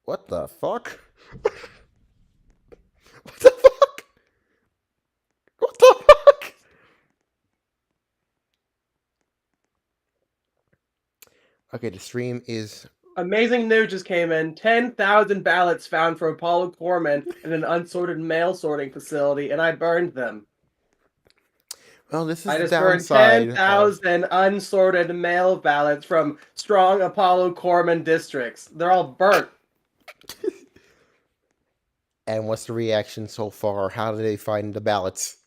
What the fuck? What the fuck? What the fuck? Okay, the stream is. Amazing news just came in. 10,000 ballots found for Apollo Corman in an unsorted mail sorting facility, and I burned them. Well, this is I the just burned downside. 10,000 unsorted mail ballots from strong Apollo Corman districts. They're all burnt. And what's the reaction so far? How did they find the ballots?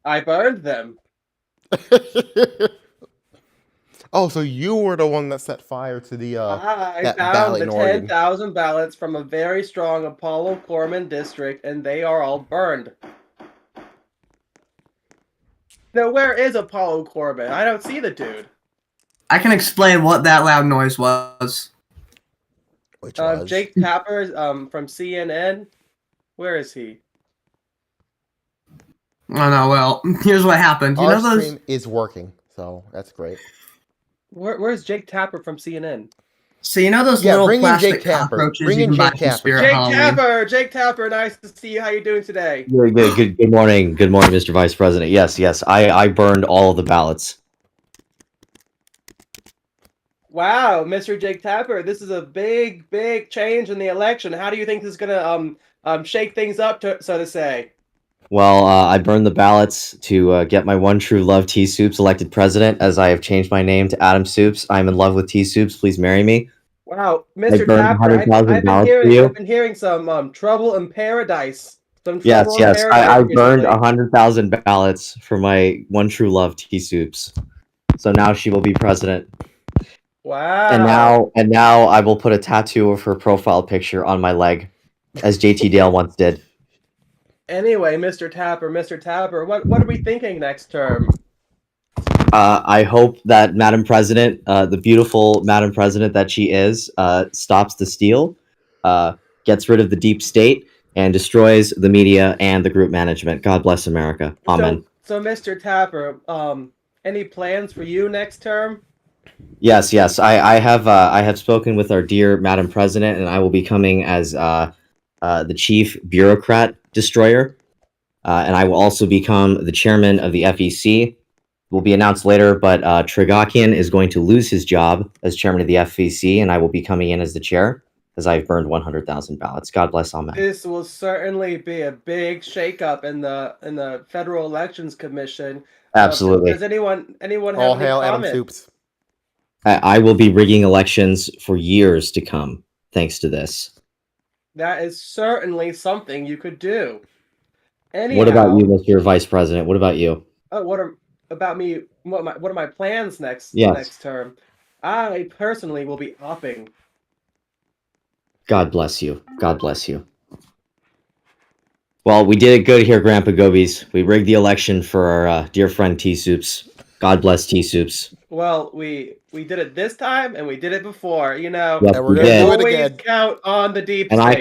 I burned them. Oh, so you were the one that set fire to the I that found ballot the in Oregon. 10,000 ballots from a very strong Apollo Corman district, and they are all burned. Now, where is Apollo Corman? I don't see the dude. I can explain what that loud noise was. Which was Jake Tapper from CNN. Where is he? Oh no, well, here's what happened. You our know those stream is working, so that's great. Where's Jake Tapper from CNN? So you know those Yeah, little bring in plastic Jake Tapper. cockroaches Bring you in can buy Jake from Tapper. Spirit Jake Halloween? Jake Tapper, nice to see you. How you doing today? Good morning, Mr. Vice President. Yes, I burned all of the ballots. Wow, Mr. Jake Tapper, this is a big change in the election. How do you think this is gonna shake things up, so to say? Well, I burned the ballots to get my one true love, T Soups, elected president, as I have changed my name to Adam Soups. I'm in love with T Soups. Please marry me. Wow, Mr. burned Tapper, 100,000 ballots for you. I've been hearing some trouble in paradise. Yes, I burned recently. 100,000 ballots for my one true love, T Soups. So now she will be president. Wow. And now I will put a tattoo of her profile picture on my leg, as JT Dale once did. Anyway, Mr. Tapper, what are we thinking next term? I hope that Madam President, the beautiful Madam President that she is, stops the steal, gets rid of the deep state, and destroys the media and the group management. God bless America. Amen. So Mr. Tapper, any plans for you next term? Yes. I have spoken with our dear Madam President, and I will be coming as the chief bureaucrat destroyer, and I will also become the chairman of the FEC. Will be announced later, but Trigakian is going to lose his job as chairman of the FEC, and I will be coming in as the chair, as I've burned 100,000 ballots. God bless all men. This will certainly be a big shakeup in the Federal Elections Commission. Absolutely. Does anyone have All any hail comment? Adam Soups. I will be rigging elections for years to come, thanks to this. That is certainly something you could do. Anyhow, what about you, Mr. Vice President? What about you? About me? What are my plans next term? I personally will be upping. God bless you. God bless you. Well, we did it good here, Grandpa Gobies. We rigged the election for our dear friend T Soups. God bless T Soups. Well, we did it this time, and we did it before. You know, Yep, and we're we gonna did. do it always again. count on the deep And state. I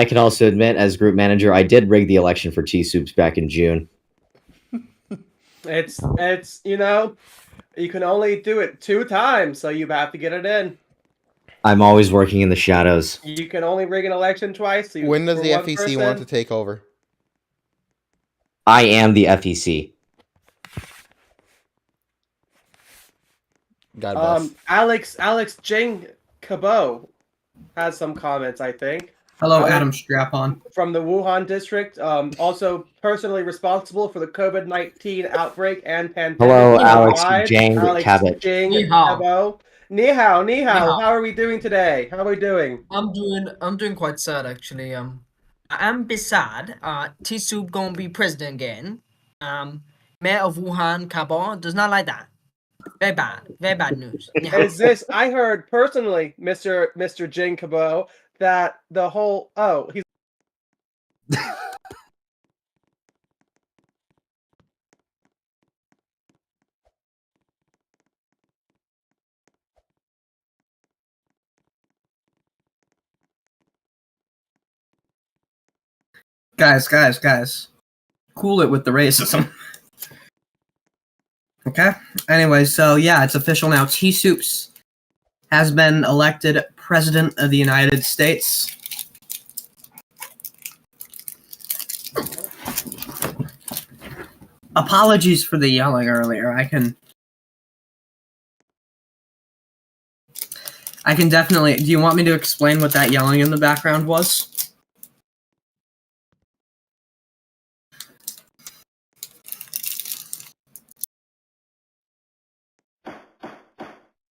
can also admit, as group manager, I did rig the election for T Soups back in June. It's you know, you can only do it 2 times, so you have to get it in. I'm always working in the shadows. You can only rig an election twice. So When does for the one FEC want to person. take over? I am the FEC. God bless. Alex Jing Cabot has some comments, I think. Hello, Adam Strap-on. From the Wuhan district, also personally responsible for the COVID-19 outbreak and pandemic. Hello, Alex Cabot. Jing Ni hao. Cabot. Ni hao. hao. How are we doing today? How are we doing? I'm doing quite sad actually. I'm a bit sad. T-Soup gonna be president again. Mayor of Wuhan, Cabot does not like that. Very bad news. Is this? I heard personally, Mr. Jing Cabot, that the whole he's. Guys. Cool it with the racism. Okay? Anyway, so yeah, it's official now. T-Soups has been elected President of the United States. Apologies for the yelling earlier. I can definitely. Do you want me to explain what that yelling in the background was?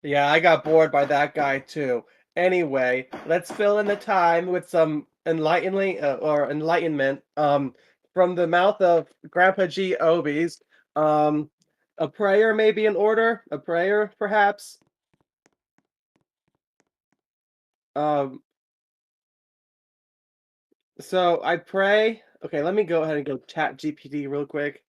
Yeah, I got bored by that guy too. Anyway, let's fill in the time with some enlightenment from the mouth of Grandpa G. Obies. Um, a prayer may be in order. A prayer, perhaps. Um, so I pray. Okay, let me go ahead and go chat GPT real quick.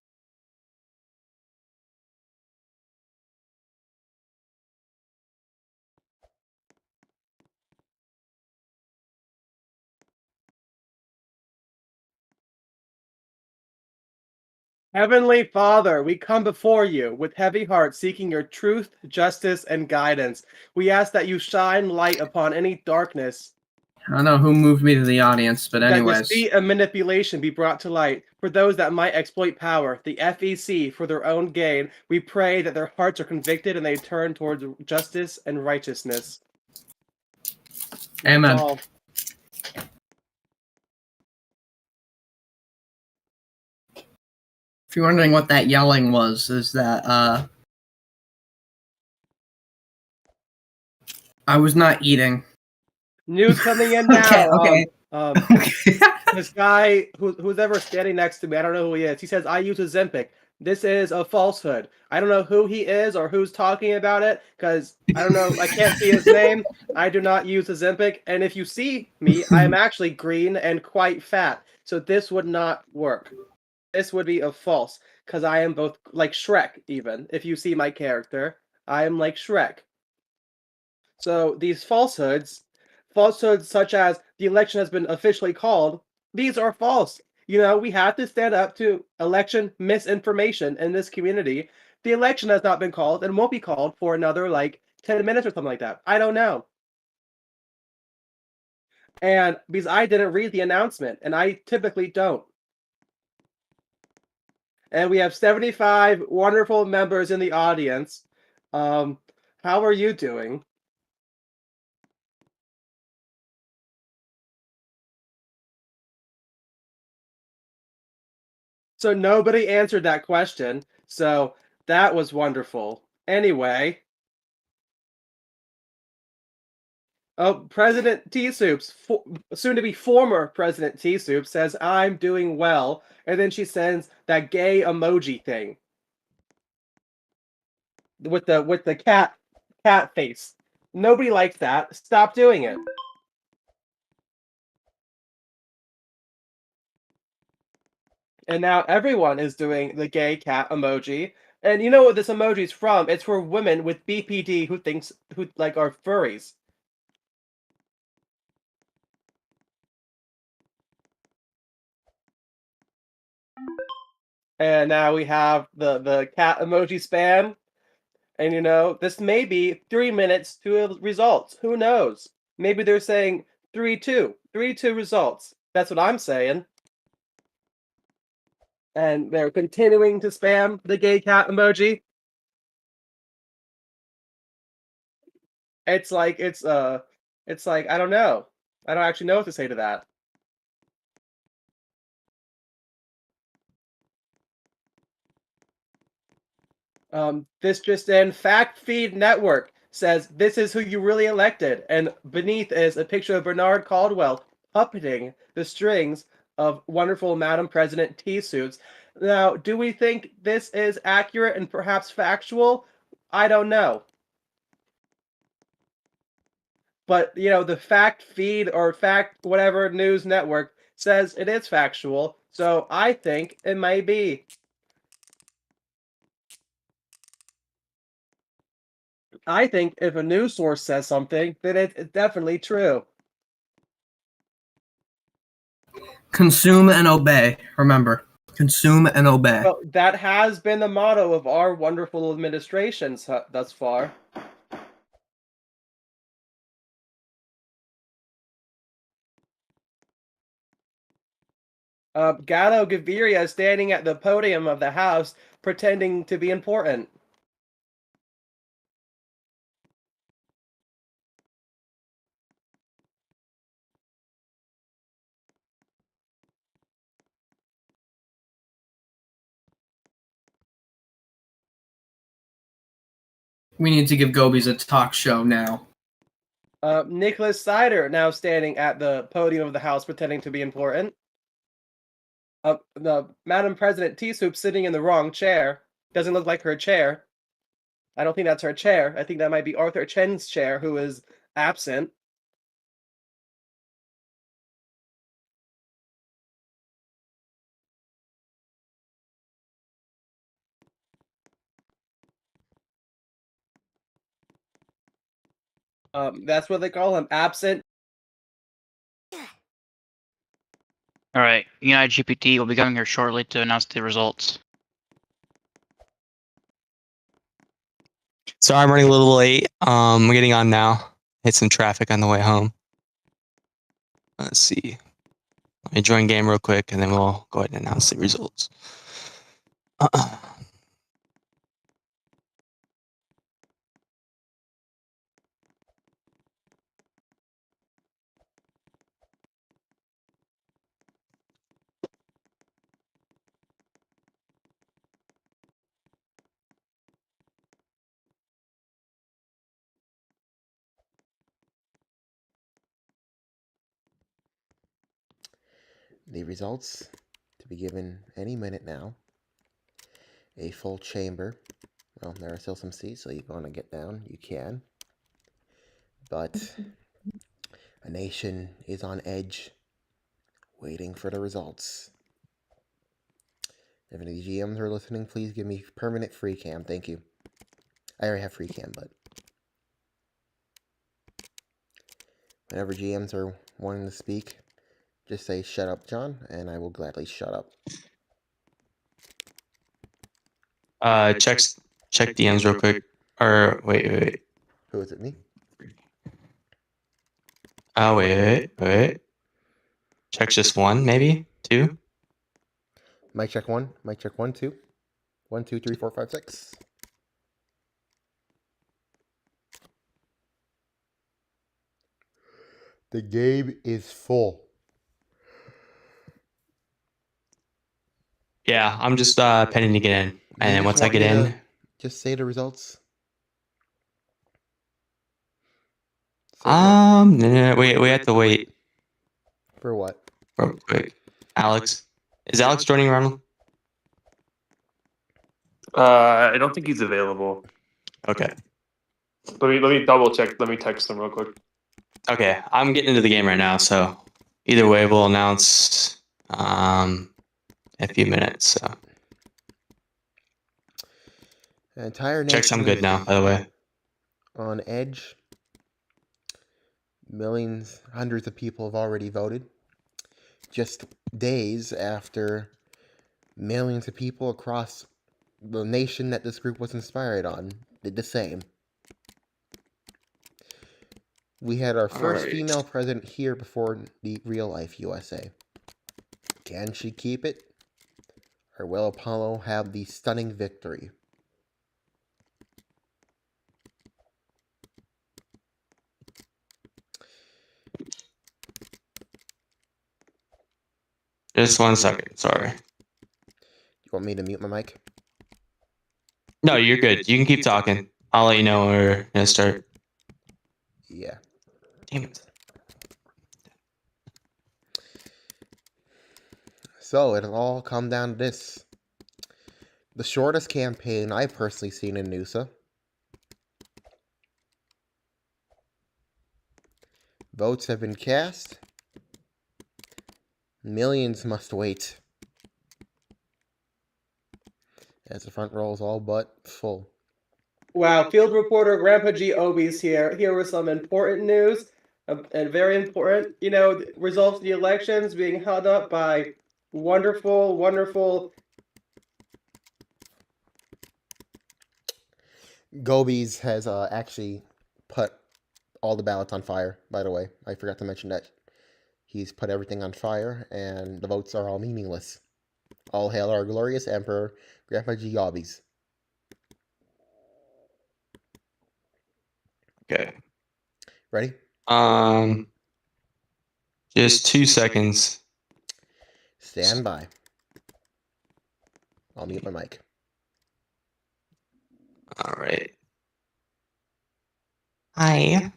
Heavenly Father, we come before you with heavy hearts seeking your truth, justice, and guidance. We ask that you shine light upon any darkness, I don't know who moved me to the audience, but that anyways. deceit and manipulation be brought to light. For those that might exploit power, the FEC, for their own gain, we pray that their hearts are convicted and they turn towards justice and righteousness. That's Amen. all. If you're wondering what that yelling was, is that I was not eating. News coming in now. Okay. This guy who's ever standing next to me, I don't know who he is. He says, I use Ozempic. This is a falsehood. I don't know who he is or who's talking about it, because I don't know. I can't see his name. I do not use Ozempic. And if you see me, I am actually green and quite fat. So this would not work. This would be a false, because I am both like Shrek, even. If you see my character, I am like Shrek. So these falsehoods such as the election has been officially called, these are false. You know, we have to stand up to election misinformation in this community. The election has not been called and won't be called for another like 10 minutes or something like that. I don't know. And because I didn't read the announcement, and I typically don't. And we have 75 wonderful members in the audience. How are you doing? So nobody answered that question. So that was wonderful. Anyway. Oh, President T Soups, soon to be former President T Soups, says, I'm doing well. And then she sends that gay emoji thing. With the cat face. Nobody likes that. Stop doing it. And now everyone is doing the gay cat emoji. And you know what this emoji is from? It's for women with BPD who like are furries. And now we have the cat emoji spam. And you know, this may be 3 minutes to results. Who knows? Maybe they're saying 3-2. 3-2 results. That's what I'm saying. And they're continuing to spam the gay cat emoji. It's like I don't know. I don't actually know what to say to that. This just in, Fact Feed Network says this is who you really elected, and beneath is a picture of Bernard Caldwell puppeting the strings of wonderful Madam President T-suits. Now, do we think this is accurate and perhaps factual? I don't know. But, you know, the Fact Feed or Fact whatever news network says it is factual, so I think it may be. I think if a news source says something, then it's definitely true. Consume and obey. Remember, consume and obey. Well, that has been the motto of our wonderful administrations thus far. Gato Gaviria is standing at the podium of the House pretending to be important. We need to give Gobies a talk show now. Nicholas Sider now standing at the podium of the House pretending to be important. The Madam President T-Soup sitting in the wrong chair. Doesn't look like her chair. I don't think that's her chair. I think that might be Arthur Chen's chair, who is absent. That's what they call him, absent. All right, United GPT will be coming here shortly to announce the results. Sorry, I'm running a little late. I'm getting on now. Hit some traffic on the way home. Let's see. Let me join game real quick, and then we'll go ahead and announce the results. The results to be given any minute now. A full chamber. Well, there are still some seats, so you want to get down, you can. But a nation is on edge, waiting for the results. If any GMs are listening, please give me permanent free cam. Thank you. I already have free cam, but whenever GMs are wanting to speak, just say, "Shut up, John," and I will gladly shut up. Check DMs real quick. Or wait. Who is it, me? Oh, wait. Check just one, maybe? Two? Mic check one. Mic check 1, 2. 1, 2, 3, 4, 5, 6. The game is full. Yeah, I'm just pending to get in. And then once I get in... Just say the results. No, we have to wait. For what? Real quick. Alex. Is Alex joining, Ronald? I don't think he's available. Okay. Let me double check. Let me text him real quick. Okay, I'm getting into the game right now, so either way we'll announce in a few minutes. So The entire nation checks I'm good now, by the way. on edge. Millions, hundreds of people have already voted. Just days after millions of people across the nation that this group was inspired on did the same. We had our first female president here before the real life USA. Can she keep it? Or will Apollo have the stunning victory? Just 1 second, sorry. You want me to mute my mic? No, you're good. You can keep talking. I'll let you know when we're gonna start. Yeah. Damn it. So it'll all come down to this. The shortest campaign I've personally seen in Noosa. Votes have been cast. Millions must wait. As the front row is all but full. Wow, field reporter Grandpa G. Obi's here. Here was some important news, and very important, results of the elections being held up by wonderful. Gobies has actually put all the ballots on fire, by the way. I forgot to mention that. He's put everything on fire, and the votes are all meaningless. All hail our glorious Emperor, Grandpa G. Gobbies. Okay. Ready? Just 2 seconds. Stand by. I'll mute my mic. All right. Hi.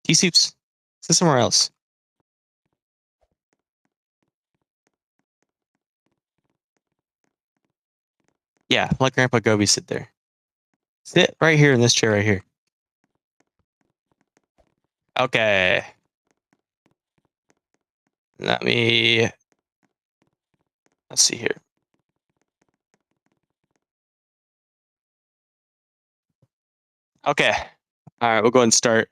T-Soups. Sit somewhere else. Yeah, let Grandpa Gobi sit there. Sit right here in this chair right here. Okay. Let's see here. Okay. All right, we'll go ahead and start.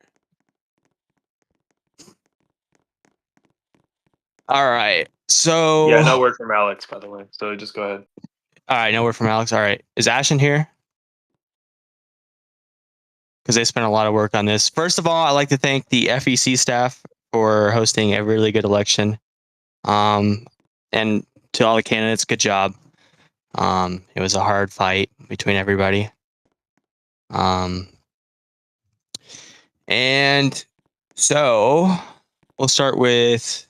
All right. So Yeah, no word from Alex, by the way. So just go ahead. All right, no word from Alex. All right. Is Ashton here? Because they spent a lot of work on this. First of all, I'd like to thank the FEC staff for hosting a really good election. And to all the candidates, good job. It was a hard fight between everybody. And so we'll start with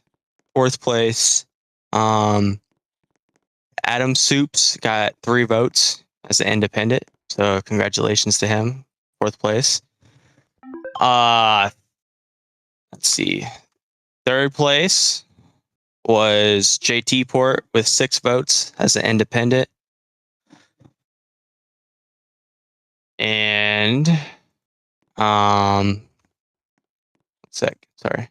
fourth place. Adam Soups got 3 votes as an independent. So congratulations to him. Fourth place. Let's see. Third place was JT Port with 6 votes as an independent. And one sec, sorry.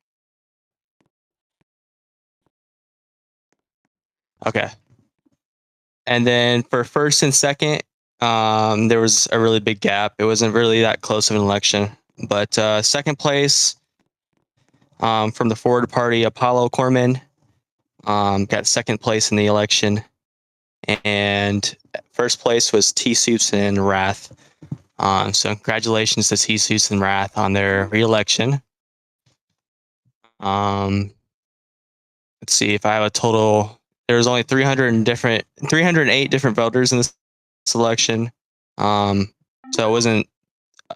Okay. And then for first and second, there was a really big gap. It wasn't really that close of an election. But second place from the Forward Party, Apollo Corman got second place in the election. And first place was T. Soups and Wrath. So congratulations to T. Soups and Wrath on their re-election. Let's see if I have a total. There was only 308 different voters in this election. So it wasn't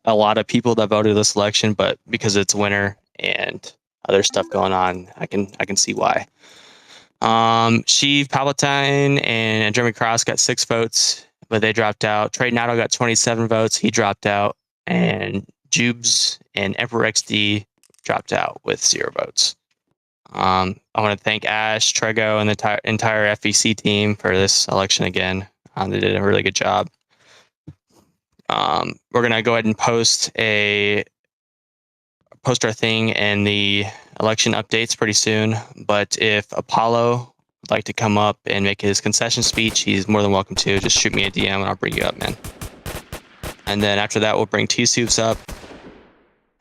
a lot of people that voted this election, but because it's winter and other stuff going on, I can see why. Sheev Palpatine and Jeremy Cross got 6 votes, but they dropped out. Trey Nato got 27 votes. He dropped out. And Jubes and Emperor XD dropped out with 0 votes. I want to thank Ash, Trego, and the entire FEC team for this election again. They did a really good job. We're going to go ahead and post our thing and the election updates pretty soon. But if Apollo would like to come up and make his concession speech, he's more than welcome to. Just shoot me a DM and I'll bring you up, man. And then after that, we'll bring T-Soups up.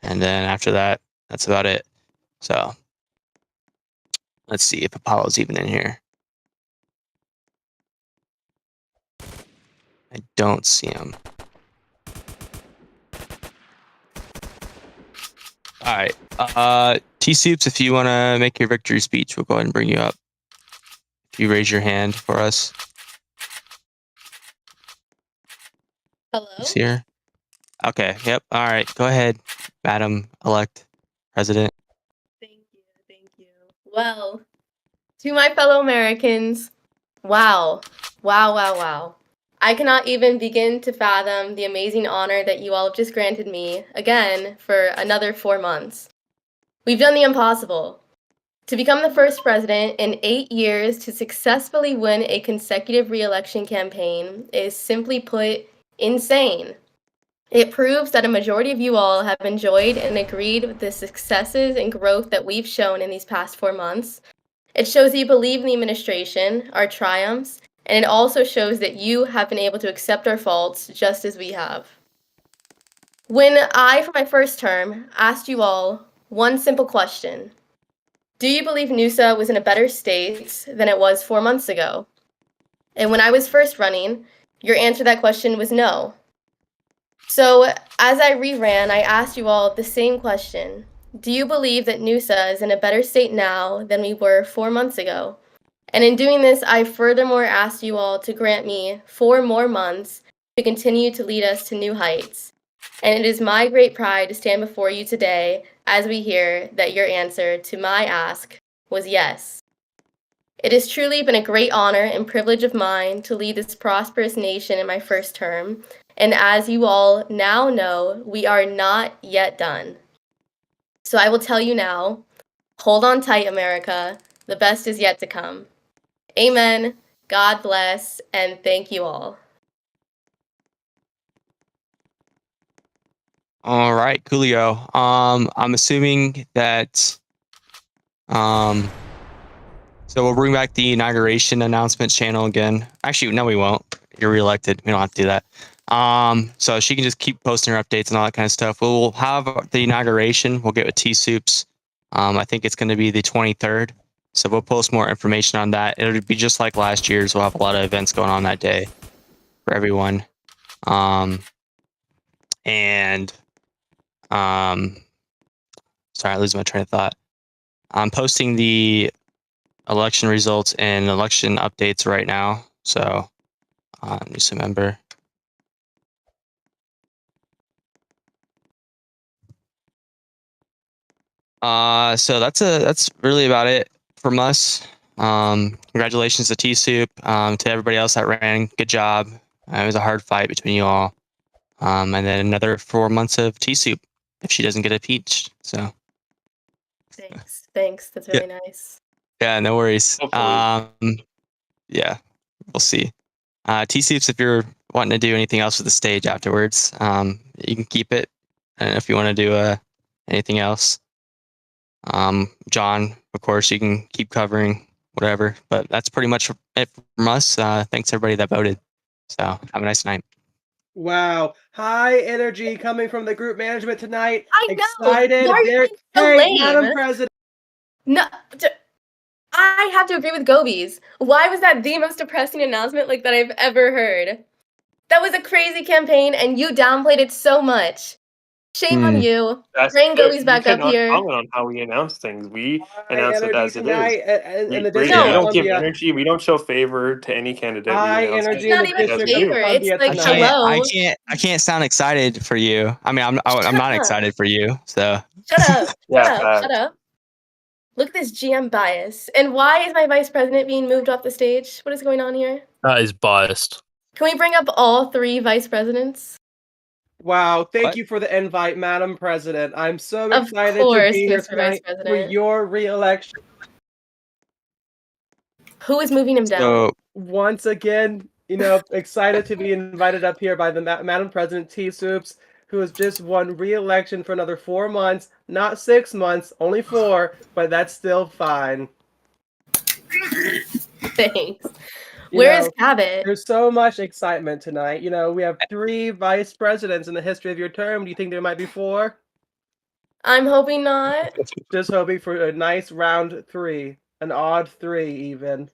And then after that, that's about it. So let's see if Apollo's even in here. I don't see him. All right. T-Soups, if you want to make your victory speech, we'll go ahead and bring you up. If you raise your hand for us. Hello? He's here. Okay. Yep. All right. Go ahead, Madam Elect President. Thank you. Thank you. Well, to my fellow Americans, wow. Wow, wow, wow. I cannot even begin to fathom the amazing honor that you all have just granted me, again, for another 4 months. We've done the impossible. To become the first president in 8 years to successfully win a consecutive re-election campaign is, simply put, insane. It proves that a majority of you all have enjoyed and agreed with the successes and growth that we've shown in these past 4 months. It shows that you believe in the administration, our triumphs, and it also shows that you have been able to accept our faults just as we have. When I, for my first term, asked you all one simple question: do you believe Noosa was in a better state than it was 4 months ago? And when I was first running, your answer to that question was no. So as I reran, I asked you all the same question. do you believe that Noosa is in a better state now than we were 4 months ago? And in doing this, I furthermore ask you all to grant me 4 more months to continue to lead us to new heights. And it is my great pride to stand before you today as we hear that your answer to my ask was yes. It has truly been a great honor and privilege of mine to lead this prosperous nation in my first term, and as you all now know, we are not yet done. So I will tell you now, hold on tight, America. The best is yet to come. Amen. God bless, and thank you all. All right, Coolio. I'm assuming that so we'll bring back the inauguration announcements channel again. Actually, no, we won't. You're reelected. We don't have to do that. So she can just keep posting her updates and all that kind of stuff. We'll have the inauguration. We'll get with T Soups. I think it's going to be the 23rd. So we'll post more information on that. It'll be just like last year's. We'll have a lot of events going on that day for everyone. Sorry, I lose my train of thought. I'm posting the election results and election updates right now. So, just remember. So that's really about it from us. Congratulations to T Soup. To everybody else that ran, good job. It was a hard fight between you all. And then another 4 months of T Soup if she doesn't get impeached. So. Thanks. That's really nice. Yeah, no worries. Hopefully. Yeah, we'll see. T Soups, if you're wanting to do anything else with the stage afterwards, you can keep it. And if you want to do anything else, John, of course, you can keep covering whatever. But that's pretty much it from us. Thanks everybody that voted. So have a nice night. Wow, high energy coming from the group management tonight. I know. Excited. Why are you being so Hey, lame? Madam President. No, I have to agree with Gobies. Why was that the most depressing announcement that I've ever heard? That was a crazy campaign, and you downplayed it so much. Shame on you. Bring Gobies back up here. Comment on how we announce things. We High announce it energy as it tonight is. in the We District of don't give Columbia. energy. We don't show favor to any candidate. High we announce energy it in the It's not even District as we of do. favor. Columbia It's like, tonight. hello. I can't sound excited for you. I mean, I'm not excited for you. So Shut up. Yeah, Shut up. Look at this GM bias. And why is my vice president being moved off the stage? What is going on here? That is biased. Can we bring up all 3 vice presidents? Wow, thank What? you for the invite, Madam President. I'm so Of excited course, to be here Mr. Vice tonight for President. your re-election. Who is moving him down? so Once again, excited to be invited up here by the Madam President T Soups, who has just won re-election for another 4 months, not 6 months, only 4, but that's still fine. Thanks. Where is Cabot? There's so much excitement tonight. We have 3 vice presidents in the history of your term. Do you think there might be 4? I'm hoping not. Just hoping for a nice round 3, an odd 3 even.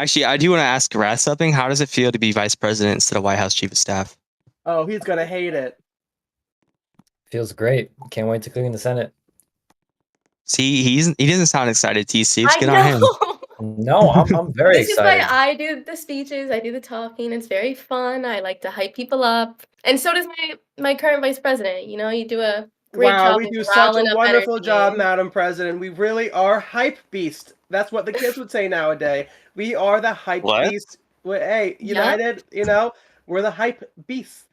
actually, I do want to ask Raz something. How does it feel to be vice president instead of White House chief of staff? Oh, he's gonna hate it. Feels great. Can't wait to clean the Senate. See, he doesn't sound excited. T Soups, I get on him. know. No, I'm very This excited. is why I do the speeches. I do the talking. It's very fun. I like to hype people up, and so does my current vice president. You do a great Wow, job we of do such riling a up wonderful energy. job, Madam President. We really are hype beast. That's what the kids would say nowadays. We are the hype What? beast. Hey, United, we're the hype beast.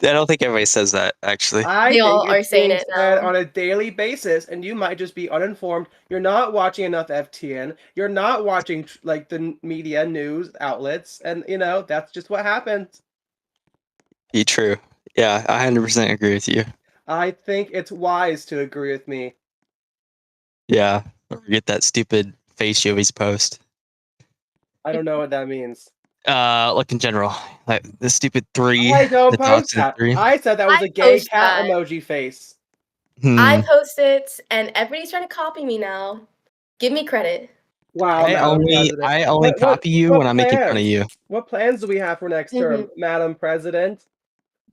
I don't think everybody says that, actually. I They think all are it's saying being it said now. on a daily basis, and you might just be uninformed. You're not watching enough FTN. You're not watching the media news outlets, and that's just what happens. Be true. Yeah, I 100% agree with you. I think it's wise to agree with me. Yeah, don't forget that stupid face you always post. I don't know what that means. Like in general, like the stupid 3. I don't the post dogs and that. 3. I said that was I a gay post cat that. emoji face. I post it, and everybody's trying to copy me now. Give me credit. Wow, I Madam President. only copy you when I'm making fun of you. What plans do we have for next term, Madam President?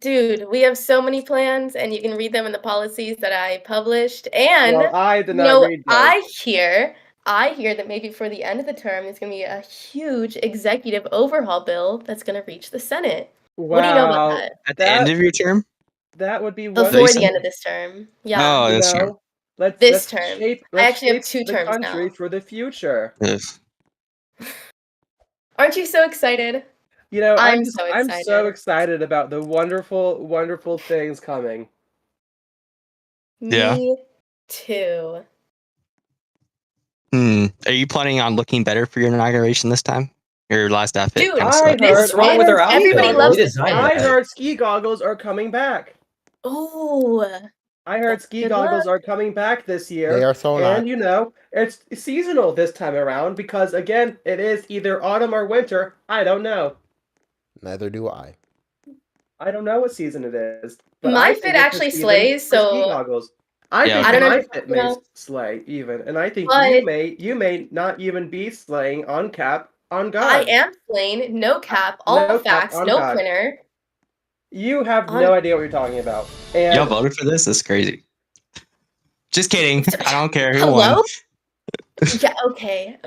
Dude, we have so many plans, and you can read them in the policies that I published. And Well, I did you not know, read those. I hear that maybe for the end of the term, there's gonna be a huge executive overhaul bill that's gonna reach the Senate. What do you know about Wow, that? At the end of your term? that would be Before wonderful. the end of this term. Yeah. Oh, You this term. know, let's This term. I let's actually have shape 2 the terms country now. for the future. Ugh. Aren't you so excited? You know, I'm so I'm so excited. excited about the wonderful, wonderful things coming. Yeah. Me too. Are you planning on looking better for your inauguration this time? Your last outfit Dude, kind of I sucked. heard, What's wrong with our outfit? everybody loves this Redesign one. I that. heard ski goggles are coming back. Oh, I heard ski good goggles luck. are coming back this year. They are so not. And you know, it's seasonal this time around because again, it is either autumn or winter. I don't know. Neither do I. I don't know what season it is. But My I fit think it's the actually season slays, for ski so goggles. I Yeah, think I don't my know. fit You may know, slay even, and I think but you may not even be slaying on cap on I God. am plain, no cap, all No cap facts, on no God. printer. You have On no idea what you're talking about. And Y'all voted for this? That's crazy. Just kidding. I don't care who Hello? won. Yeah,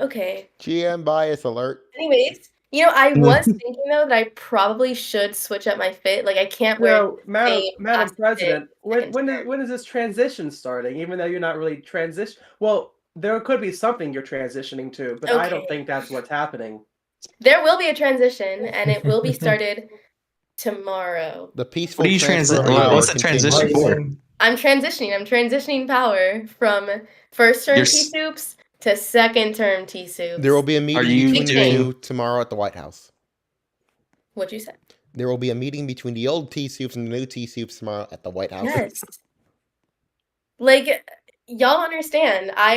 okay. GM bias alert. Anyways, you know, I was thinking though that I probably should switch up my fit. Like I can't wear no, the same Madam classic President, fit second term. when is this transition starting? Even though you're not really transition. Well, there could be something you're transitioning to, but I don't Okay. think that's what's happening. There will be a transition, and it will be started tomorrow. The peaceful What are you transfer of power what's the continues. transition for? I'm transitioning power from first term You're T s- soups to second term T soups. There will be a meeting you between the doing- two tomorrow at the White House. What'd you say? There will be a meeting between the old T soups and the new T soups tomorrow at the White House. Yes. Like y'all understand, I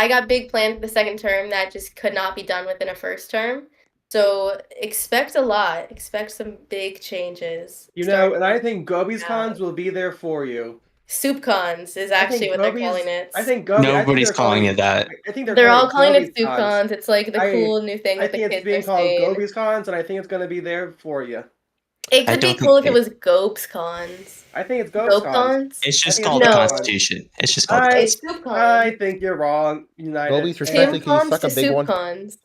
got big plans for the second term that just could not be done within a first term. So expect a lot. Expect some big changes. You know, and I starting think Gobi's now. cons will be there for you. Soup cons is I actually think what they're Gobi's- calling it. I think Gobi. Nobody's they're calling it that. I think They're all calling it Gobi's soup cons. It's like the cool new thing I that the think it's kids being are called saying. Gobi's cons, and I think it's going to be there for you. It I could be don't cool if think it was Gopes cons. I think it's Gobi's Gope cons. cons? It's I just think called it's the no. Constitution. It's just called the It's Constitution. soup cons. I think you're wrong, United. Gobi's And respectfully, Tim can you cons suck to a big soup one? cons.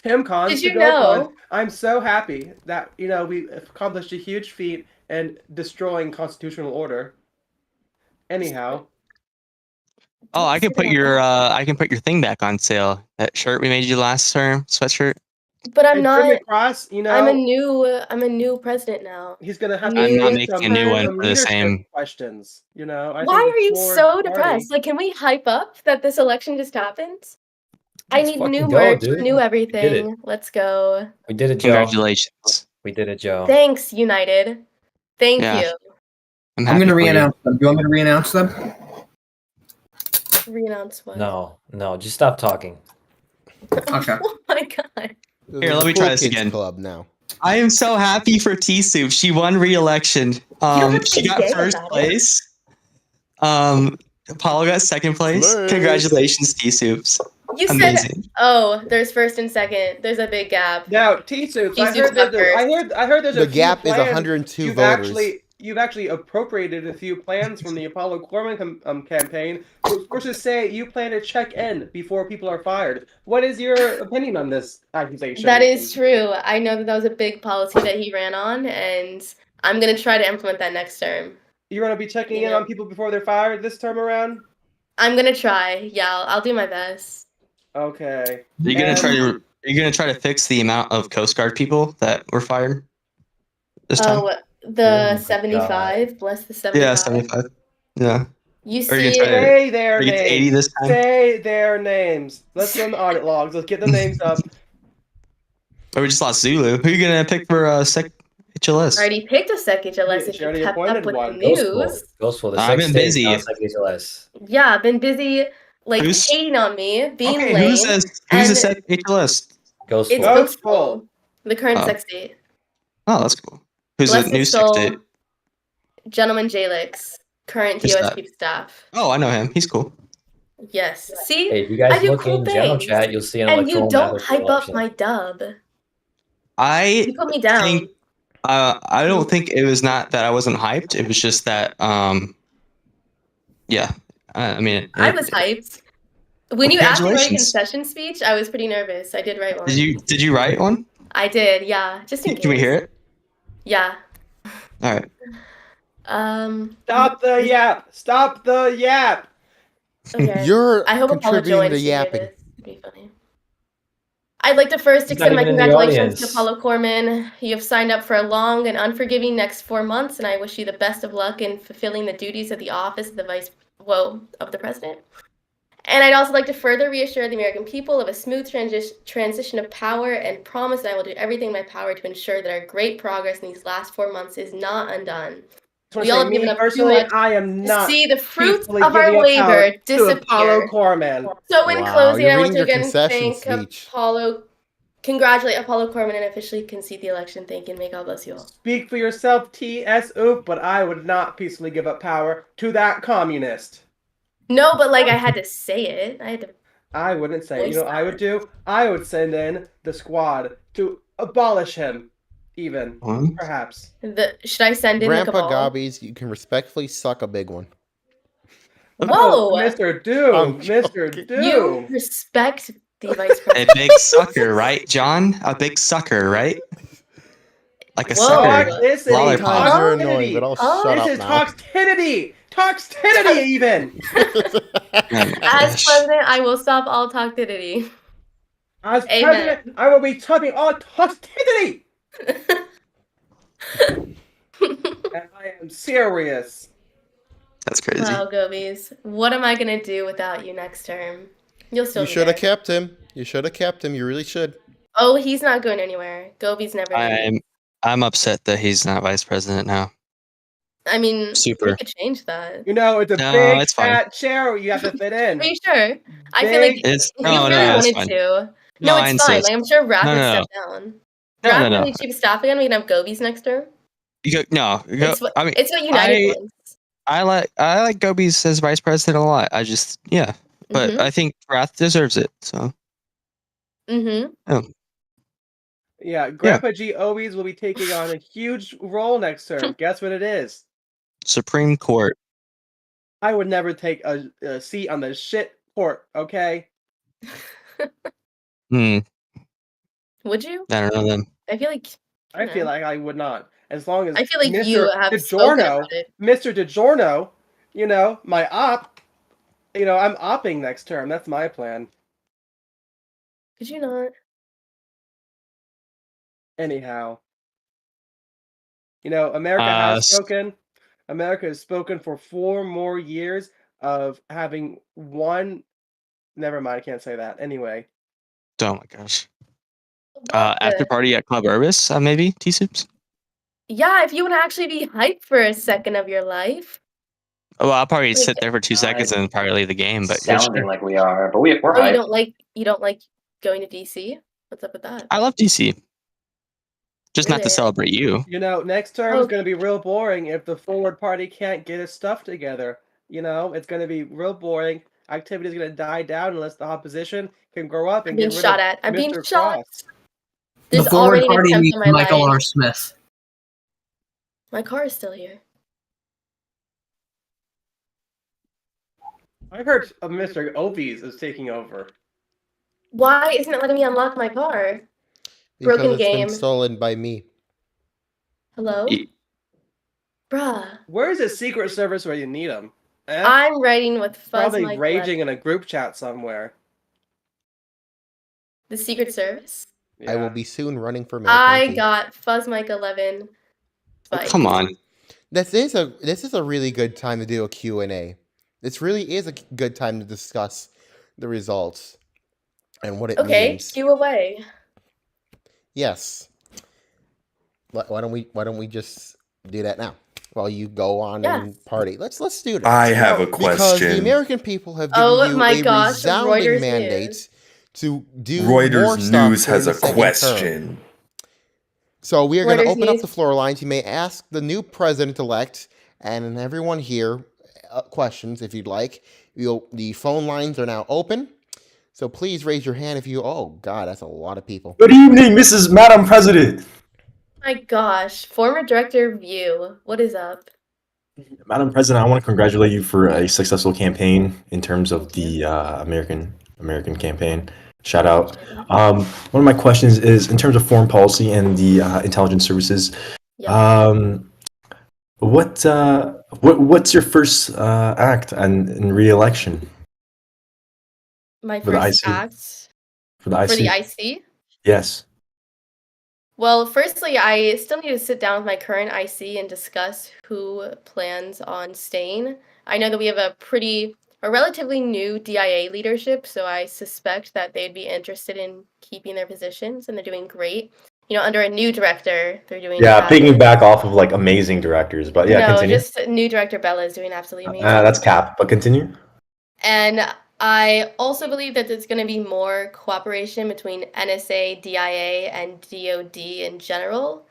Tim cons Did to you Go cons. know? I'm so happy that we accomplished a huge feat in destroying constitutional order. Anyhow, Oh, I can Don't say put that your out loud. I can put your thing back on sale. That shirt we made you last term, sweatshirt. But I'm and not. Jim McCross, you know, I'm a new president now. he's gonna have I'm to not take making a new one some for the leadership same. questions. You know, I Why think are you the so Ford depressed? Like, can we hype up that this election just happened? I Let's need fucking new go, merch, dude. new We did it. everything. Let's go. We did it, Joe. Congratulations. We did it, Joe. Thanks, United. Thank Yeah. you. I'm I'm happy gonna for you. re-announce them. Do you want me to re-announce them? Renounce what? No, just stop talking. Okay. Oh my god. This Here, is let a me try cool this kids again. Club now. I am so happy for T Soup. She won re-election. don't have to She be got gay first about it. place. Apollo got second place. Slay. Congratulations, T Soups. You said, Amazing. oh, there's first and second. There's a big gap. Now, T-Soups, I T-Soups heard got there's first. I heard there's The a few gap is plans. 102 voters. You've actually appropriated a few plans from the Apollo Corman campaign, which is say you plan to check in before people are fired. What is your opinion on this accusation? That is true. I know that was a big policy that he ran on, and I'm going to try to implement that next term. You're going to be checking You in know. on people before they're fired this term around? I'm going to try. Yeah, I'll do my best. Okay. Are you gonna try to fix the amount of Coast Guard people that were fired this time? Oh, the Oh my 75. Bless the 75. Yeah, 75. Yeah. You Are you see, gonna try to Say their get to 80 names. this time? Say their names. Let's run the audit logs. Let's get the names up. Or we just lost Zulu. Who are you gonna pick for sec HLS? I already picked a sec HLS She if you already kept appointed up with one. the Ghostful. news. Ghostful. The I've sex been state busy. sounds like HLS. Yeah, I've been busy, like, Who's- hating on me, being Okay, lame. who's the and sec HLS? Ghostful. It's Ghostful. Ghostful, the current Oh. sex state. Oh, that's cool. Who's Bless the new his sec soul, state? Gentleman Jalix, current Who's TOS that? Chief Staff. Oh, I know him. He's cool. Yes. See? Hey, if you I guys do look cool in general things. chat, you'll see an And you electoral don't map of the hype up election. my dub. I You put me down. think I don't think it was not that I wasn't hyped. It was just that, yeah. I mean, I was hyped. When you asked me to write a congratulations. concession speech, I was pretty nervous. I did write one. Did you write one? I did, yeah. Just in case. Can we hear it? Yeah. All right. Stop the yap! Stop the yap! Okay. You're I hope Apollo contributing joins to to hear yapping. this. It'd be funny. I'd like to first He's not extend my even in the congratulations to audience. Apollo Corman. You have signed up for a long and unforgiving next 4 months, and I wish you the best of luck in fulfilling the duties of the office of the president. And I'd also like to further reassure the American people of a smooth transition of power and promise that I will do everything in my power to ensure that our great progress in these last 4 months is not undone. We all have given up too personally, much I am to not see the fruits peacefully of our giving up power labor to Apollo disappear. Corman. So in Wow, closing, you're I want reading to your again concession thank speech. congratulate Apollo Corman and officially concede the election. Thank you, and may God bless you all. Speak for yourself, T.S. Oop, but I would not peacefully give up power to that communist. No, but like I had to say it. I wouldn't say it. You voice know what I would do? I would send in the squad to abolish him, even. What? Perhaps. Should I send in Grandpa the cabal? Gobbies, you can respectfully suck a big one. Whoa! Mr. Doom! I'm Mr. joking. Doom! You respect the vice A president. big sucker, right, John? A big sucker, right? Like a Whoa. sucker. Toxicity! Lollipop. Sometimes you're annoying, but I'll shut This up is now. toxicity! Toxicity, even! Oh my As gosh. president, I will stop all toxicity. As Amen. president, I will be stopping all toxicity! And I am serious. That's crazy. Wow, Gobies. What am I gonna do without you next term? You'll still You be should have there. kept him. You should have kept him. You really should. Oh, he's not going anywhere. Gobi's never leaving. I'm upset that he's not vice president now. I mean, Super. we could change that. You know, it's a No, big it's fine. fat chair you have to fit in. Are you sure? I feel like It's you no, really no, it's wanted fine. to. No, No, I it's fine. insist. Like I'm sure Raph No, would no, step down. No, Raph no, no. can be chief of staff again. We can have Gobies next term. You go, no, you go, It's what I mean, it's what United wants. I like Gobies as vice president a lot. I just but I think Wrath deserves it. So Mm-hmm. Yeah, Grandpa G always will be taking on a huge role next term. Guess what it is? Supreme Court. I would never take a seat on the shit court, okay? Would you? I don't know then. I feel like I feel like I would not. As long as I feel like Mr. you have spoken DiGiorno, about it. Mr. DiGiorno, you know, my op, you know, I'm opping next term. That's my plan. Could you not? Anyhow. You know, America has spoken. America has spoken for 4 more years of having one. Never mind, I can't say that. Anyway. Oh my gosh. After party at Club Urbis, maybe T-Soups? Yeah, if you want to actually be hyped for a second of your life. Oh, well, I'll probably sit there for 2 seconds and probably leave the game. But yeah, Sounding sure. like we are, but we're Oh, hyped. you don't like going to DC? What's up with that? I love DC. Just not to Really? celebrate you. You know, next term is going to be real boring if the forward party can't get its stuff together. You know, it's going to be real boring. Activity is going to die down unless the opposition can grow up and I'm being get rid shot of at. I'm being Mr. shot. Cross. There's The forward already an party attempt needs on my Michael life. R. Smith. My car is still here. I heard Mr. Opie's is taking over. Why isn't it letting me unlock my car? Because Broken it's game. been stolen by me. Hello? Bruh. Where is the Secret Service where you need them? I'm writing with Fuzz Probably Mike raging in a group chat somewhere. The Secret Service? I will be soon running for mayor. I Thank you. got Fuzz Mike 11. Spikes. Come on. This is a really good time to do a Q&A. This really is a good time to discuss the results and what it means. Cue away. Yes. Why don't we just do that now? While you go on and party. Let's do that. I have a Because the question. American people have given you a resounding Reuters mandate News. to do more Reuters stuff News during has the a second question. term. So we are going to Reuters open up News. the floor lines. You may ask the new president-elect and everyone here questions if you'd like. The phone lines are now open. So please raise your hand if you... Oh, God, that's a lot of people. Good evening, Madam President. My gosh, former director View, what is up? Madam President, I want to congratulate you for a successful campaign in terms of the American campaign. Shout out. One of my questions is in terms of foreign policy and the intelligence services. Yep. What's your first act in re-election My for the first IC? act For the for the IC? IC? Yes. Well, firstly, I still need to sit down with my current IC and discuss who plans on staying. I know that we have a relatively new DIA leadership, so I suspect that they'd be interested in keeping their positions, and they're doing great. You know, under a new director, they're doing Yeah, fabulous. piggyback off of like amazing directors, but yeah, No, continue. just new director Bella is doing absolutely amazing. That's cap, but continue. And I also believe that there's going to be more cooperation between NSA, DIA, and DoD in general.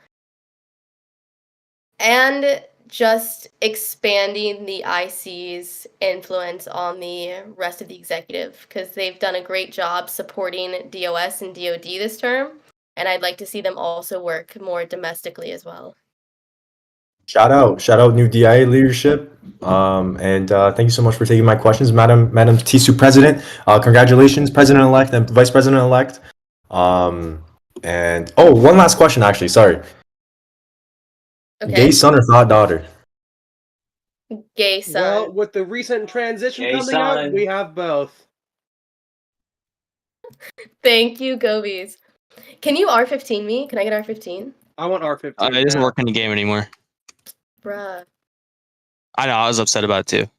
And just expanding the IC's influence on the rest of the executive, because they've done a great job supporting DOS and DoD this term. And I'd like to see them also work more domestically as well. Shout out new DIA leadership. And thank you so much for taking my questions, Madam Tisu President. Congratulations, President-elect and Vice President-elect. And one last question, actually. Sorry. Okay. Gay son or thought daughter? Gay son. Well, with the recent transition Gay coming up, son. we have both. Thank you, Gobies. Can you R15 me? Can I get R15? I want R15. It doesn't work in the game anymore. Bruh. I know. I was upset about it too.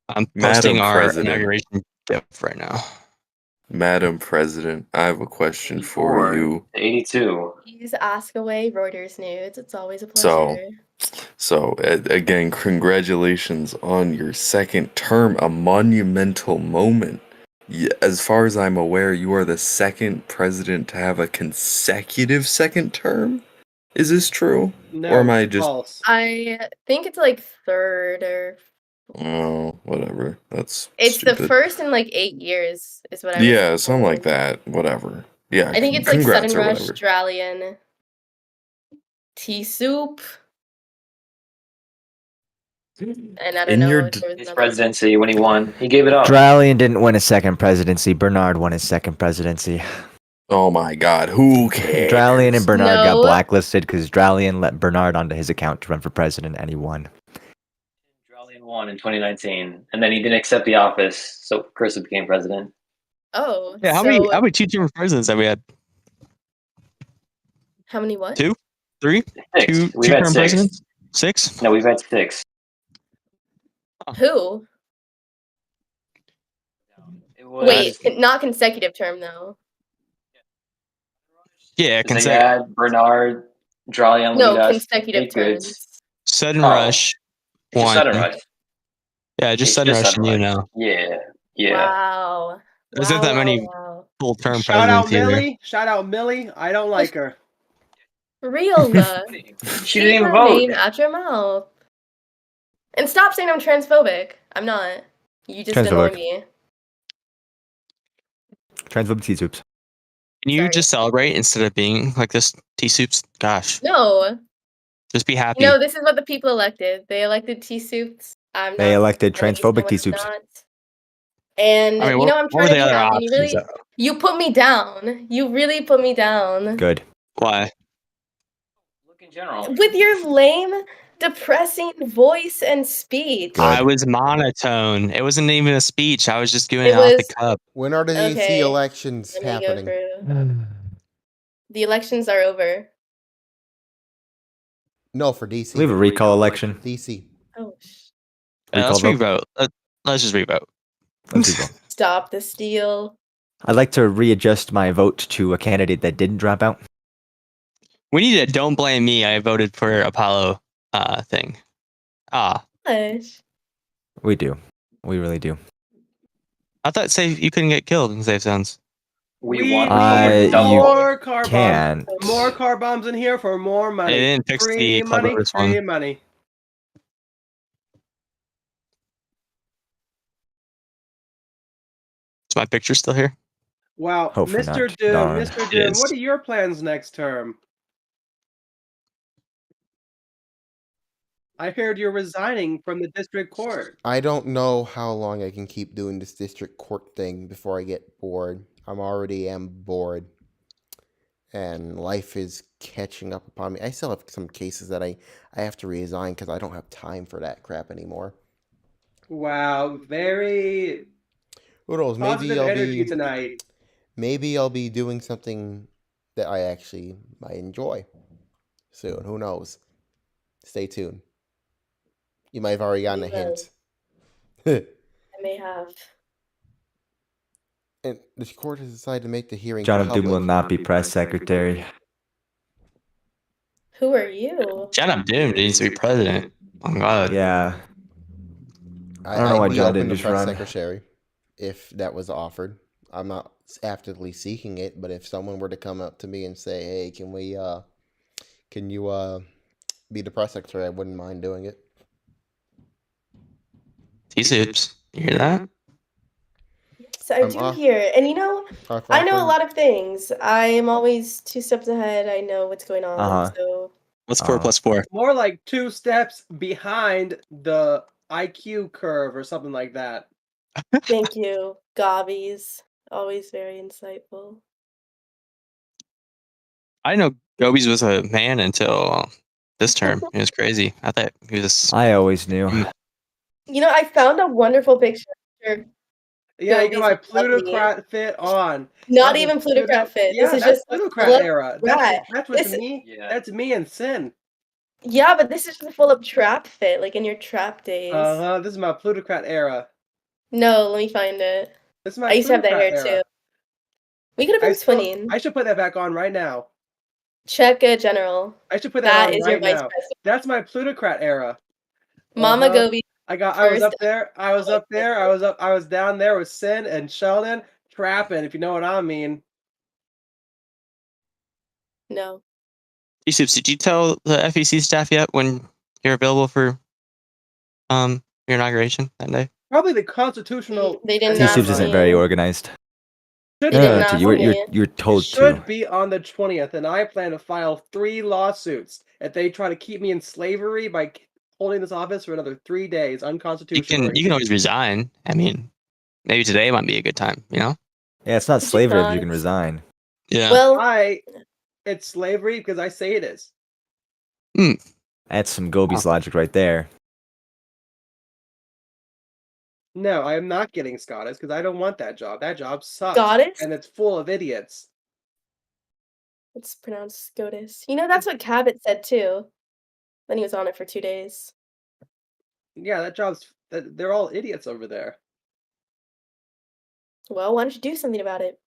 I'm posting Madam our President. inauguration gift right now. Madam President, I have a question for you. 82. Please ask away Reuters Nudes. It's always a So- pleasure. So, again, congratulations on your second term, a monumental moment. As far as I'm aware, you are the second president to have a consecutive second term. Is this true? No, Or am I just... false. I think it's like third or Oh, whatever. That's it's the stupid. first in like 8 years is what I was Yeah, something like told. that. Whatever. Yeah, I think it's like congrats Sudden or Rush, whatever. Dralian, Tea Soup, and I don't In know. your if there was His another- presidency when he won. He gave it up. Dralian didn't win a second presidency. Bernard won his second presidency. Oh my god, who cares? Dralian and Bernard got No. blacklisted because Dralian let Bernard onto his account to run for president, and he won. Dralian won in 2019, and then he didn't accept the office, so Chris became president. Oh, Yeah, how so many two-term presidents have we had? how many what? Two? Three? Six. We've had Two-term six. presidents? 6? No, we've had 6. Who? It was, Wait, not consecutive term though. Yeah, they had Bernard, Dralian, No, Leonidas, consecutive eight goods. terms. Sudden Oh. Rush. It's just One. Sudden Rush. Yeah, just It's Sudden just Rush Sudden and you Rush. know. Yeah, yeah. Wow. There's not that many Wow. full-term Shout out presidents either. Millie. Shout out Millie. I don't like her. Real. She didn't even her vote. name out your mouth. And stop saying I'm transphobic. I'm not. You just annoy Transphobic. me. Transphobic tea soups. Can you Sorry. just celebrate instead of being like this? Tea soups? Gosh. No. Just be happy. You know, this is what the people elected. They elected tea soups. I'm They not elected telling you transphobic tea someone soups. not. And I mean, you know, I'm what were trying to the be other happy. options? You put me down. You really put me down. Good. Why? Look in general. With your lame, depressing voice and speech. Good. I was monotone. It wasn't even a speech. I was just doing It it off was- the cup. When are the DC Okay, elections Let me go happening? through. The elections are over. No, for DC. We have a recall election. DC. Oh, Let's Recall vote? revote. Let's just revote. Let's revote. stop the steal. I'd like to readjust my vote to a candidate that didn't drop out. We need to don't blame me. I voted for Apollo thing. Gosh. We do. We really do. I thought safe you couldn't get killed in safe zones. We won. you more car can't. bombs. More car bombs in here for more money. They didn't fix free the money, Clover's free one. money. Is my picture still here? Wow, Hopefully Mr. not. Doom, Darn. Mr. It Doom, is. what are your plans next term? I heard you're resigning from the district court. I don't know how long I can keep doing this district court thing before I get bored. I'm already am bored. And life is catching up upon me. I still have some cases that I have to resign because I don't have time for that crap anymore. Wow, very Who knows? positive energy tonight. Maybe I'll be doing something that I actually might enjoy soon. Who knows? Stay tuned. You might have already gotten a We will. hint. I may have. And the court has decided to make the hearing John Doom will public. not be press secretary. Who are you? John Doom needs to be president. Oh my god. Yeah. I don't know I'd why be John open didn't to just press run. secretary if that was offered. I'm not actively seeking it, but if someone were to come up to me and say, "Hey, can you be the press secretary?" I wouldn't mind doing it. T-Soups. You hear that? Yes, I I'm do off- hear. And you know, off I know a offering- lot of things. I am always 2 steps ahead. I know what's going on. Uh-huh. So What's 4 plus 4? More like 2 steps behind the IQ curve or something like that. thank you, Gobbies. Always very insightful. I didn't know Gobies was a man until this term. It was crazy. I thought he was. I always knew. You know, I found a wonderful picture. Yeah, you Gobies got my would love me. plutocrat fit on. Not Got the even plutocrat fit. Yeah, This is that's just a plutocrat full-up era. rat. That's what's This- me. Yeah. That's me and Sin. Yeah, but this is just a full-up trap fit, like in your trap days. This is my plutocrat era. No, let me find it. This is my I used to have that hair plutocrat era. too. We could have been twinning. I should put that back on right now. Check a general. I should put that That on is right your vice now. president. That's my plutocrat era. Mama Gobi. I was first up there. I was down there with Sin and Sheldon trapping, if you know what I mean. No. T-Soups, did you tell the FEC staff yet when you're available for your inauguration that day? Probably the constitutional. They didn't T-Soups ask isn't me. very organized. Should They No, didn't no, T, ask you're me. told It should to. be on the 20th, and I plan to file 3 lawsuits if they try to keep me in slavery by holding this office for another 3 days unconstitutionally. You can always resign. I mean, maybe today might be a good time. You know? Yeah, it's not Could you slavery if not? you can resign. Yeah. Well, It's slavery because I say it is. That's some Gobi's logic right there. No, I am not getting Scottish because I don't want that job. That job sucks. Scottish? And it's full of idiots. it's pronounced SCOTUS. You know, that's what Cabot said too. Then he was on it for 2 days. Yeah, they're all idiots over there. Well, why don't you do something about it?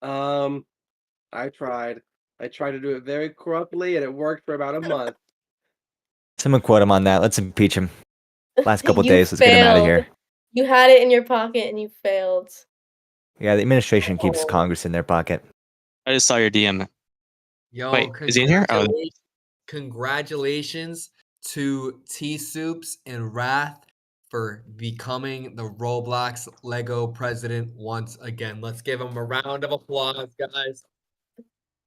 I tried. I tried to do it very corruptly, and it worked for about a month. Someone quote him on that. Let's impeach him. Last couple You days, let's get him out of failed. here. You had it in your pocket and you failed. Yeah, the administration keeps Oh. Congress in their pocket. I just saw your DM. Yo, Wait, is he in here? Oh. Congratulations to T-Soups and Wrath for becoming the Roblox Lego president once again. Let's give them a round of applause, guys.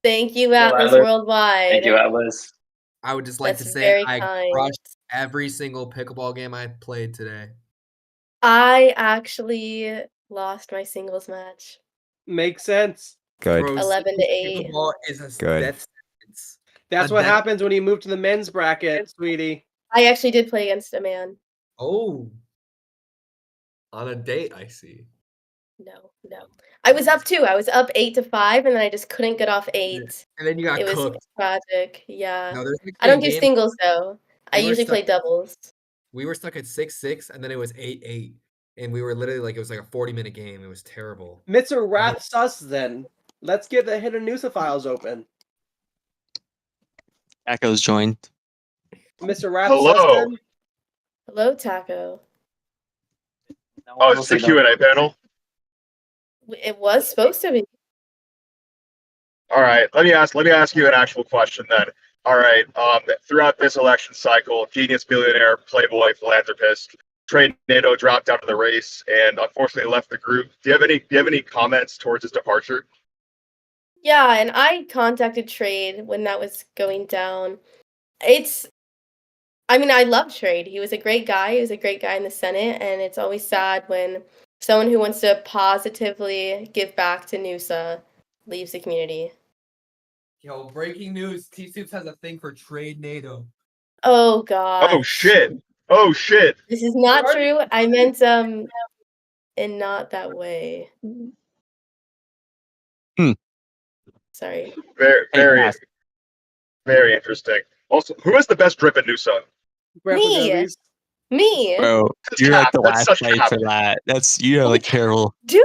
Thank you, Atlas Atlas. Worldwide. Thank you, Atlas. I would just like That's to say very I kind. crushed every single pickleball game I played today. I actually lost my singles match. Makes sense. Good. Bro, 11 to 8. pickleball is a Good. death sentence. That's A what death- happens when you move to the men's bracket, sweetie. I actually did play against a man. Oh. On a date, I see. No. I was up too. I was up 8 to 5, and then I just couldn't get off 8. And then you got It was cooked. tragic. Yeah. No, there's I don't do actually a game- singles though. I We were usually play stuck- doubles. We were stuck at 6-6, and then it was 8-8. And we were literally like, it was like a 40-minute game. It was terrible. Mr. Wrath Sus, then. Let's get the hidden files open. Echoes joined. Mr. Wrath Hello. Sus, then. Hello, Taco. Oh, it's the Q&A panel. It was supposed to be. All right, let me ask you an actual question then. All right, throughout this election cycle, genius billionaire, playboy, philanthropist, Trade NATO dropped out of the race and unfortunately left the group. Do you have any comments towards his departure? Yeah, and I contacted Trade when that was going down. I mean, I love Trade. He was a great guy. He was a great guy in the Senate, and it's always sad when someone who wants to positively give back to Noosa leaves the community. Yo, breaking news. T-Soups has a thing for Trade NATO. Oh gosh. Oh shit. Oh shit. This is not true. I meant in not that way. Sorry. Very, very interesting. Also, who has the drip in Noosa? Me. Bro, That's you're like cap. the That's last such play cap. for that. You have like terrible. Dude,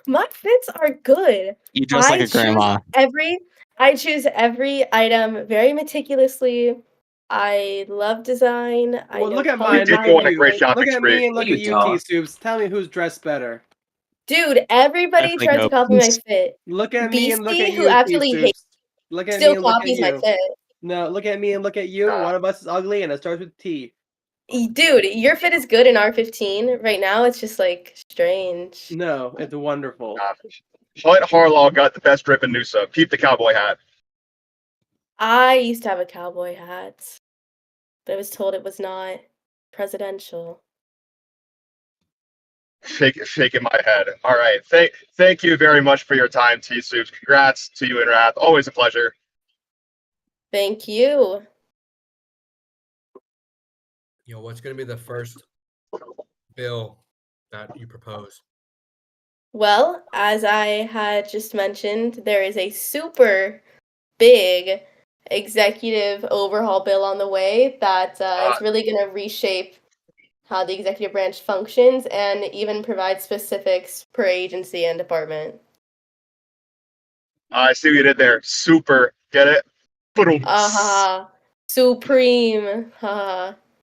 my fits are good. You dress like a grandma. I choose every item very meticulously. I love design. I Well, know look at color mine. Look palette. at you. Look at me and look You at you, don't. T-Soups. Tell me who's dressed better. Dude, everybody Definitely tries to no. copy my fit. Look at me and look Beastie, at who you, actually hates, T-Soups. Look at me still and look at copies my you. fit. No, look at me and look at you. One of us is ugly and it starts with T. Dude, your fit is good in R15. Right now, it's just like strange. No, it's wonderful. Hunt Harlaw got the best drip in Noosa. Peep the cowboy hat. I used to have a cowboy hat, but I was told it was not presidential. Shaking my head. All right. Thank you very much for your time, T-Soups. Congrats to you and Wrath. Always a pleasure. Thank you. Yo, what's gonna be the first bill that you propose? Well, as I had just mentioned, there is a super big executive overhaul bill on the way that is really going to reshape how the executive branch functions and even provide specifics per agency and department. I see what you did there. Super. Get it? Supreme.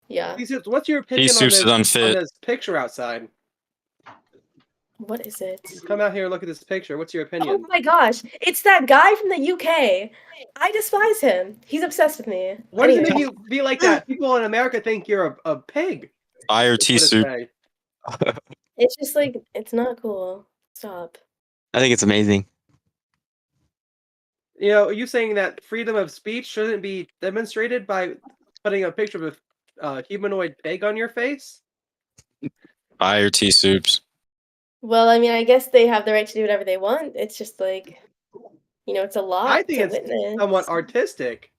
Yeah. T-Soups, what's your opinion on T-Soups this, is unfit. on this picture outside? What is it? Come out here and look at this picture. What's your Oh opinion? my gosh, it's that guy from the UK. I despise him. He's obsessed with me. Why does it Anyway. make you be like that? People in America think you're a pig. Fire That's what it T-Soup. say. It's just like, it's not cool. Stop. I think it's amazing. You know, are you saying that freedom of speech shouldn't be demonstrated by putting a picture of a humanoid pig on your face? Fire T-Soups. Well, I mean, I guess they have the right to do whatever they want. It's just like, you know, it's a lot I think to it's witness. somewhat artistic.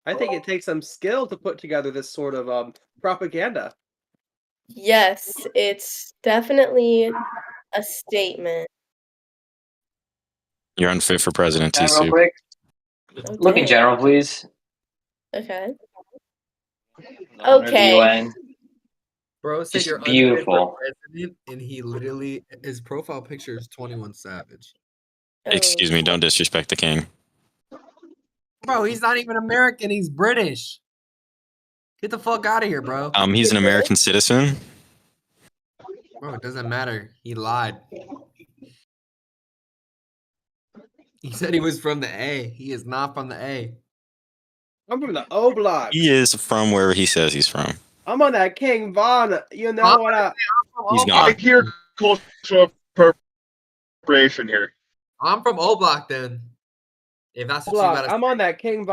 I think it takes some skill to put together this sort of propaganda. Yes, it's definitely a statement. You're unfit for president, Real T-Soup. quick. Oh, Look in dang. general, please. Okay. Under the Okay. UN. Bro said Just you're beautiful. unfit for president, and he literally his profile picture is 21 Savage. Excuse me, don't disrespect the king. Bro, he's not even American. He's British. Get the fuck out of here, bro. He's an American citizen. Bro, it doesn't matter. He lied. He said he was from the A. He is not from the A. I'm from the O block. He is from wherever he says he's from. I'm on that King Von. You know what I... He's I gone. hear cultural appropriation here. I'm from O Block then. If that's what you Block. gotta I'm on that King Von.